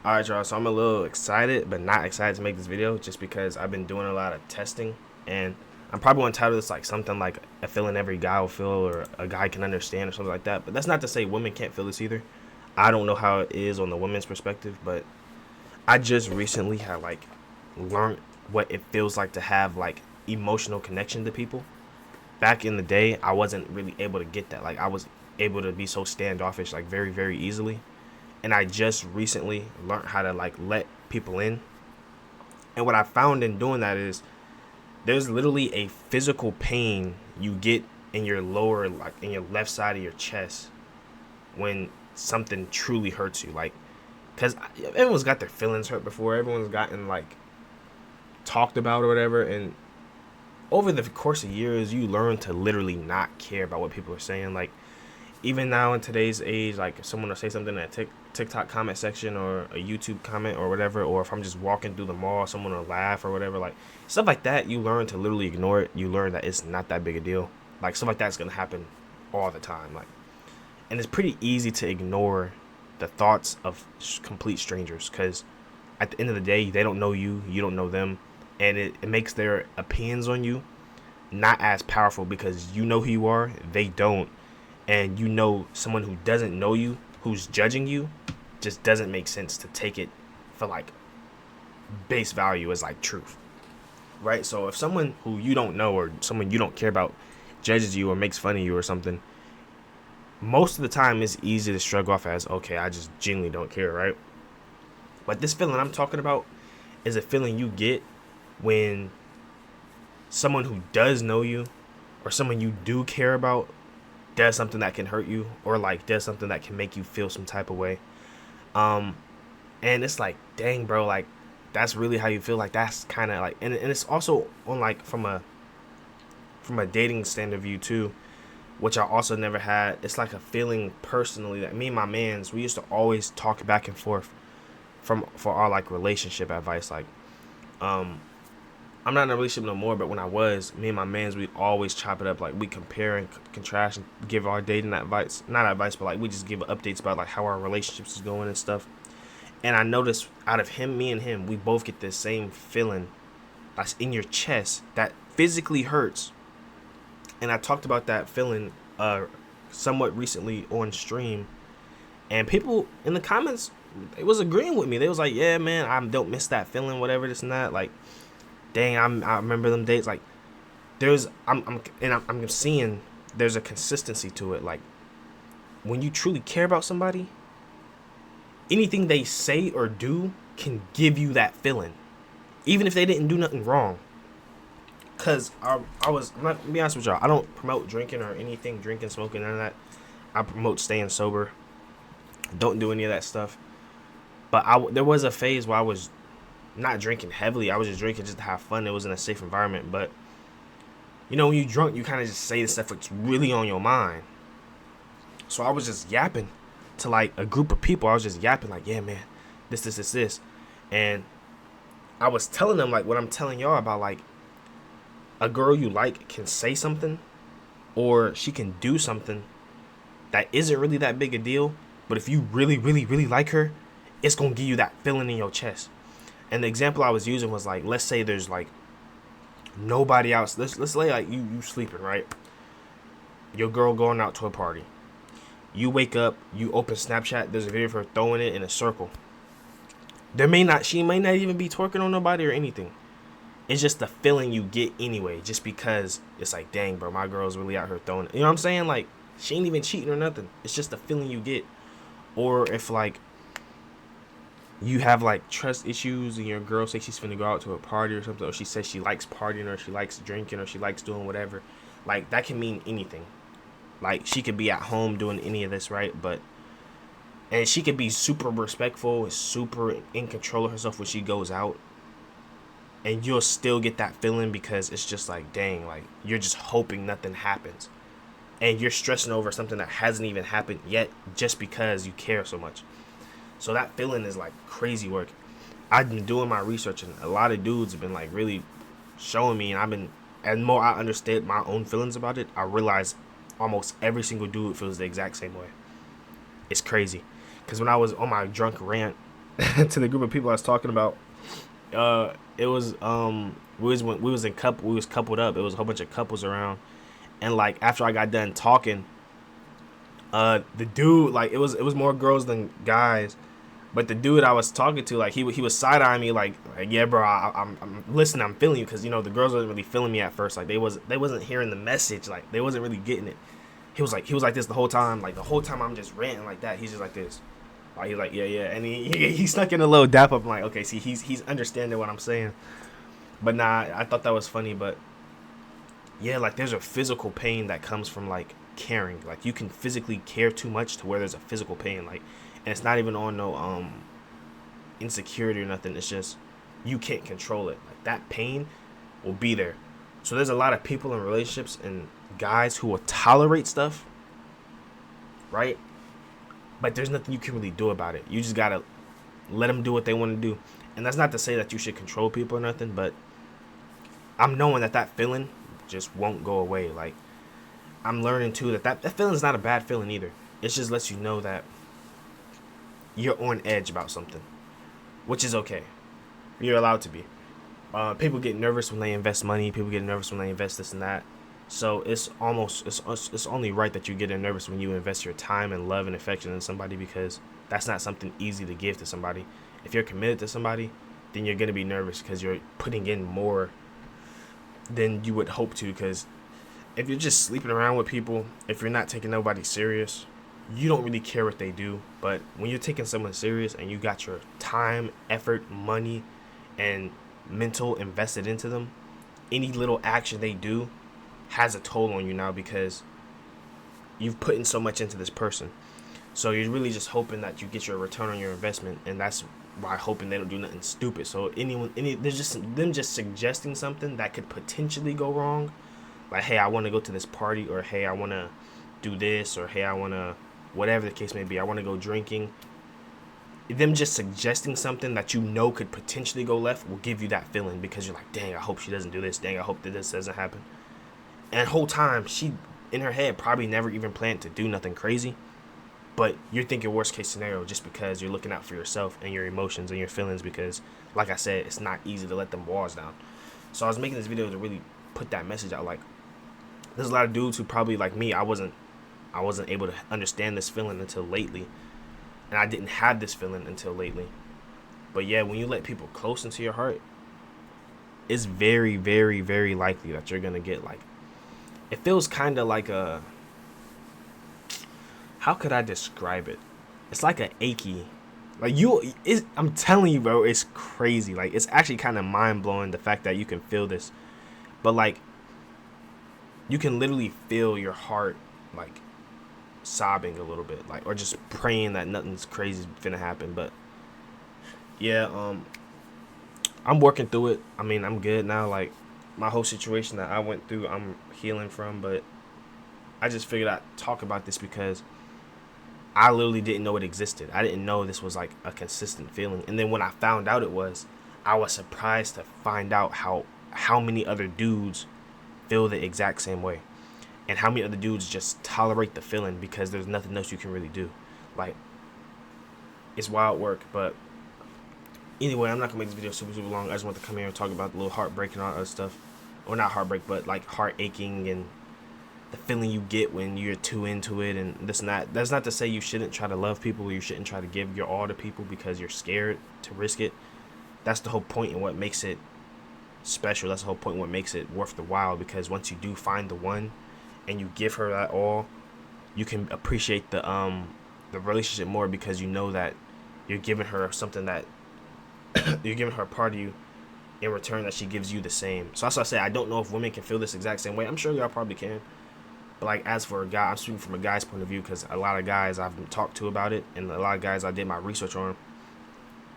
Alright, y'all, so I'm a little excited, but not excited to make this video just because I've been doing a lot of testing, and I'm probably going to title this like something like a feeling every guy will feel or a guy can understand or something like that. But that's not to say women can't feel this either. I don't know how it is on the women's perspective, but I just recently had like learned what it feels like to have like emotional connection to people. Back in the day, I wasn't really able to get that. Like I was able to be so standoffish like very, very easily, and I just recently learned how to like let people in. And what I found in doing that is there's literally a physical pain you get in your lower, like in your left side of your chest when something truly hurts you. Like, cause everyone's got their feelings hurt before. Everyone's gotten like talked about or whatever. And over the course of years, you learn to literally not care about what people are saying. Like, even now in today's age, like if someone will say something in a TikTok comment section or a YouTube comment or whatever, or if I'm just walking through the mall, someone will laugh or whatever, like stuff like that, you learn to literally ignore it. You learn that it's not that big a deal. Like stuff like that's gonna happen all the time. Like, and it's pretty easy to ignore the thoughts of complete strangers because at the end of the day, they don't know you, you don't know them, and it makes their opinions on you not as powerful because you know who you are, they don't, and you know someone who doesn't know you who's judging you just doesn't make sense to take it for like base value as like truth, right? So if someone who you don't know or someone you don't care about judges you or makes fun of you or something, most of the time it's easy to shrug off as okay, I just genuinely don't care, right? But this feeling I'm talking about is a feeling you get when someone who does know you or someone you do care about does something that can hurt you or like does something that can make you feel some type of way. Um, and it's like, dang, bro, like that's really how you feel. Like that's kind of like, and it's also on like from a dating stand of view too, which I also never had. It's like a feeling personally that me and my mans we used to always talk back and forth from for our like relationship advice. Like, um, I'm not in a relationship no more, but when I was, me and my mans, we always chop it up. Like we compare and contrast and give our dating advice, not advice, but like we just give updates about like how our relationships is going and stuff. And I noticed out of him, me and him, we both get this same feeling that's in your chest that physically hurts. And I talked about that feeling somewhat recently on stream, and people in the comments, they was agreeing with me. They was like, "Yeah, man, I don't miss that feeling, whatever this and that." Like, dang, I remember them days. Like, there's I'm seeing there's a consistency to it. Like, when you truly care about somebody, anything they say or do can give you that feeling, even if they didn't do nothing wrong. Cause I'm not gonna be honest with y'all. I don't promote drinking or anything, drinking, smoking, none of that. I promote staying sober. Don't do any of that stuff. But there was a phase where I was not drinking heavily. I was just drinking just to have fun. It was in a safe environment. But you know, when you drunk, you kind of just say the stuff that's really on your mind. So I was just yapping to like a group of people. I was just yapping like, yeah, man, this, and I was telling them like what I'm telling y'all about. Like, a girl you like can say something, or she can do something that isn't really that big a deal. But if you really, really, really like her, it's gonna give you that feeling in your chest. And the example I was using was like, let's say there's like nobody else. Let's say like you sleeping, right? Your girl going out to a party. You wake up, you open Snapchat, there's a video of her throwing it in a circle. She may not even be twerking on nobody or anything. It's just the feeling you get anyway, just because it's like, dang, bro, my girl's really out here throwing it. You know what I'm saying? Like, she ain't even cheating or nothing. It's just the feeling you get. Or if like you have like trust issues and your girl says she's finna go out to a party or something, or she says she likes partying or she likes drinking or she likes doing whatever, like that can mean anything. Like she could be at home doing any of this, right? But and she could be super respectful, super in control of herself when she goes out, and you'll still get that feeling because it's just like, dang, like you're just hoping nothing happens, and you're stressing over something that hasn't even happened yet just because you care so much. So that feeling is like crazy work. I've been doing my research, and a lot of dudes have been like really showing me, and I've been, and more I understand my own feelings about it, I realize almost every single dude feels the exact same way. It's crazy, because when I was on my drunk rant to the group of people I was talking about. It was we was coupled up. It was a whole bunch of couples around, and like after I got done talking, the dude, like it was more girls than guys, but the dude I was talking to, like he was side eyeing me like yeah bro, I'm listening, I'm feeling you, because you know the girls wasn't really feeling me at first, like they wasn't hearing the message, like they wasn't really getting it. He was like this the whole time, like the whole time I'm just ranting like that, he's just like this. Like he's like yeah, and he snuck in a little dap up. I'm like, okay, see, he's understanding what I'm saying. But nah, I thought that was funny. But yeah, like there's a physical pain that comes from like caring. Like you can physically care too much to where there's a physical pain. Like, and it's not even on no insecurity or nothing. It's just you can't control it. Like that pain will be there. So there's a lot of people in relationships and guys who will tolerate stuff, right? But there's nothing you can really do about it. You just gotta let them do what they want to do. And that's not to say that you should control people or nothing, but I'm knowing that feeling just won't go away. Like I'm learning too that feeling is not a bad feeling either. It just lets you know that you're on edge about something, which is okay. You're allowed to be. People get nervous when they invest money. People get nervous when they invest this and that. So it's only right that you get nervous when you invest your time and love and affection in somebody, because that's not something easy to give to somebody. If you're committed to somebody, then you're gonna be nervous because you're putting in more than you would hope to. Because if you're just sleeping around with people, if you're not taking nobody serious, you don't really care what they do. But when you're taking someone serious and you got your time, effort, money, and mental invested into them, any little action they do has a toll on you now, because you've put in so much into this person. So you're really just hoping that you get your return on your investment, and that's why hoping they don't do nothing stupid. So there's just them just suggesting something that could potentially go wrong, like hey, I want to go to this party, or hey, I want to do this, or hey, I want to, whatever the case may be, I want to go drinking. Them just suggesting something that you know could potentially go left will give you that feeling, because you're like, dang, I hope she doesn't do this. Dang, I hope that this doesn't happen. And the whole time, she, in her head, probably never even planned to do nothing crazy. But you're thinking worst case scenario just because you're looking out for yourself and your emotions and your feelings, because, like I said, it's not easy to let them walls down. So I was making this video to really put that message out. Like, there's a lot of dudes who probably, like me, I wasn't able to understand this feeling until lately. And I didn't have this feeling until lately. But yeah, when you let people close into your heart, it's very, very, very likely that you're going to get like, it feels kind of like a, how could I describe it? It's like a achy, like I'm telling you, bro, it's crazy. Like it's actually kind of mind blowing, the fact that you can feel this, but like you can literally feel your heart like sobbing a little bit, like, or just praying that nothing's crazy finna happen. But yeah, I'm working through it. I mean, I'm good now. Like my whole situation that I went through, I'm healing from. But I just figured I'd talk about this because I literally didn't know it existed. I didn't know this was like a consistent feeling. And then when I found out it was, I was surprised to find out how many other dudes feel the exact same way, and how many other dudes just tolerate the feeling because there's nothing else you can really do. Like, it's wild work. But anyway, I'm not gonna make this video super long. I just want to come here and talk about the little heartbreak and all that other stuff. Or not heartbreak, but like heart aching and the feeling you get when you're too into it and this and that. That's not to say you shouldn't try to love people, or you shouldn't try to give your all to people because you're scared to risk it. That's the whole point and what makes it special. That's the whole point and what makes it worth the while, because once you do find the one and you give her that all, you can appreciate the relationship more, because you know that you're giving her something that you're giving her a part of you in return that she gives you the same. So that's why I say I don't know if women can feel this exact same way. I'm sure y'all probably can. But like, as for a guy, I'm speaking from a guy's point of view, because a lot of guys I've talked to about it, and a lot of guys I did my research on,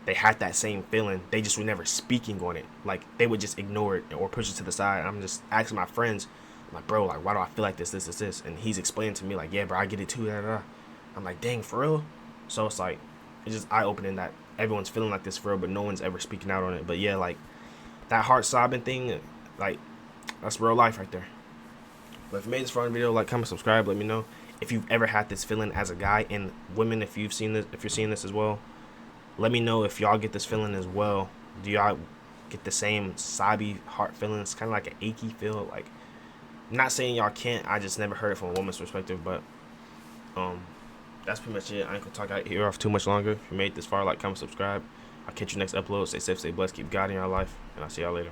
they had that same feeling. They just were never speaking on it. Like, they would just ignore it or push it to the side. I'm just asking my friends, I'm like, bro, like, why do I feel like this? And he's explaining to me like, yeah, bro, I get it too. I'm like, dang, for real? So it's like, it's just eye-opening that everyone's feeling like this for real, but no one's ever speaking out on it. But yeah, like, that heart sobbing thing, like, that's real life right there. But if you made this fun video, like, comment, subscribe, let me know if you've ever had this feeling as a guy. And women, if you're seeing this as well, Let me know if y'all get this feeling as well. Do y'all get the same sobby heart feelings, kind of like an achy feel? Like, I'm not saying y'all can't. I just never heard it from a woman's perspective, but um, that's pretty much it. I ain't gonna talk out here off too much longer. If you made it this far, like, comment, subscribe. I'll catch you next upload. Stay safe, stay blessed, keep God in your life, and I'll see y'all later.